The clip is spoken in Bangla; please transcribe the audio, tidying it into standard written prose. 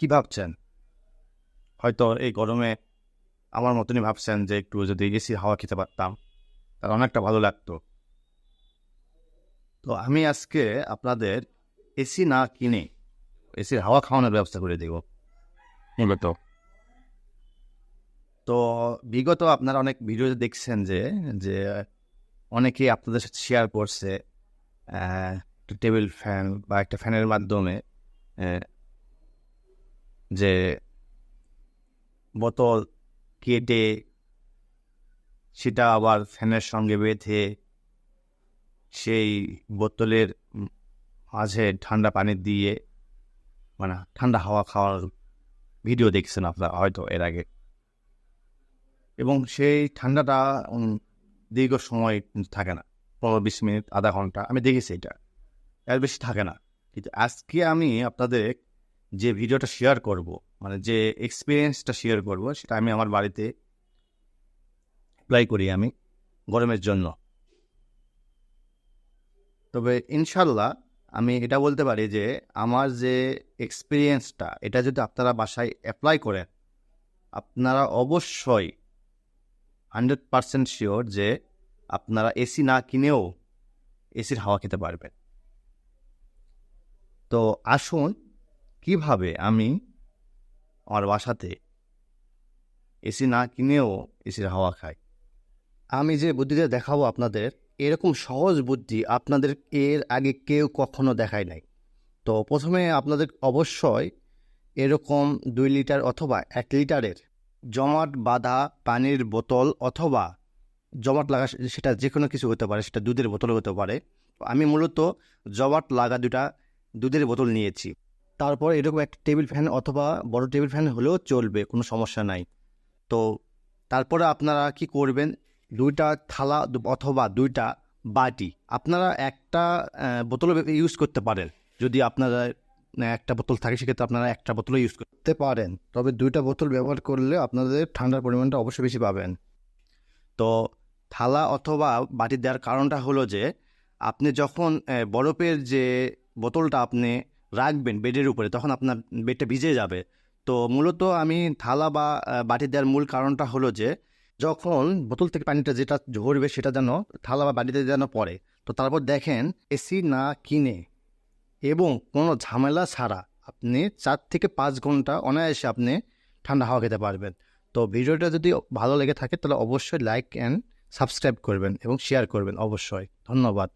কি ভাবছেন? হয়তো এই গরমে আমার মতনই ভাবছেন যে একটু যদি এসির হাওয়া খেতে পারতাম তাহলে অনেকটা ভালো লাগতো। তো আমি আজকে আপনাদের এসি না কিনে এসির হাওয়া খাওয়ানোর ব্যবস্থা করে দেব মূলত। তো বিগত আপনারা অনেক ভিডিওতে দেখছেন যে অনেকেই আপনাদের সাথে শেয়ার করছে একটা টেবিল ফ্যান বা একটা ফ্যানের মাধ্যমে আহ, যে বোতল কেটে সেটা আবার ফ্যানের সঙ্গে বেঁধে সেই বোতলের মাঝে ঠান্ডা পানি দিয়ে মানে ঠান্ডা হাওয়া খাওয়ার ভিডিও দেখছেন আপনারা হয়তো এর আগে। এবং সেই ঠান্ডাটা দীর্ঘ সময় কিন্তু থাকে না, 15-20 মিনিট, আধা ঘন্টা আমি দেখেছি, এটা এর বেশি থাকে না। কিন্তু আজকে আমি আপনাদের যে ভিডিওটা শেয়ার করব, মানে যে এক্সপিরিয়েন্সটা শেয়ার করব, সেটা আমি আমার বাড়িতে অ্যাপ্লাই করি আমি গরমের জন্য। তবে ইনশাল্লাহ আমি এটা বলতে পারি যে আমার যে এক্সপিরিয়েন্সটা, এটা যদি আপনারা বাসায় অ্যাপ্লাই করেন, আপনারা অবশ্যই 100% শিওর যে আপনারা এসি না কিনেও এসির হাওয়া খেতে পারবেন। তো আসুন কিভাবে আমি আমার বাসাতে এসি না কিনেও এসির হাওয়া খাই। আমি যে বুদ্ধিটা দেখাবো আপনাদের, এরকম সহজ বুদ্ধি আপনাদের এর আগে কেউ কখনো দেখায় নাই। তো প্রথমে আপনাদের অবশ্যই এরকম 2 লিটার অথবা 1 লিটারের জমাট বাঁধা পানির বোতল, অথবা জমাট লাগা সেটা যে কোনো কিছু হতে পারে, সেটা দুধের বোতল হতে পারে। আমি মূলত জমাট লাগা দুটা দুধের বোতল নিয়েছি। তারপর এরকম একটা টেবিল ফ্যান অথবা বড় টেবিল ফ্যান হলেও চলবে, কোনো সমস্যা নাই। তো তারপরে আপনারা কি করবেন, 2টা থালা অথবা 2টা বাটি, আপনারা একটা বোতল ইউজ করতে পারেন। যদি আপনারা একটা বোতল থাকে সেক্ষেত্রে আপনারা একটা বোতলও ইউজ করতে পারেন, তবে 2টা বোতল ব্যবহার করলে আপনাদের ঠান্ডার পরিমাণটা অবশ্যই বেশি পাবেন। তো থালা অথবা বাটি দেওয়ার কারণটা হলো যে আপনি যখন বরফের যে বোতলটা আপনি রাখবেন বেডের উপরে, তখন আপনার বেডটা ভিজে যাবে। তো মূলত আমি থালা বা বাটি দেওয়ার মূল কারণটা হলো যে যখন বোতল থেকে পানিটা যেটা ঝরবে সেটা যেন থালা বা বাটিতে যেন পড়ে। তো তারপর দেখেন, এসি না কিনে এবং কোনো ঝামেলা ছাড়া আপনি 4 থেকে 5 ঘন্টা অনায়াসে আপনি ঠান্ডা হাওয়া খেতে পারবেন। তো ভিডিওটা যদি ভালো লেগে থাকে তাহলে অবশ্যই লাইক অ্যান্ড সাবস্ক্রাইব করবেন এবং শেয়ার করবেন অবশ্যই। ধন্যবাদ।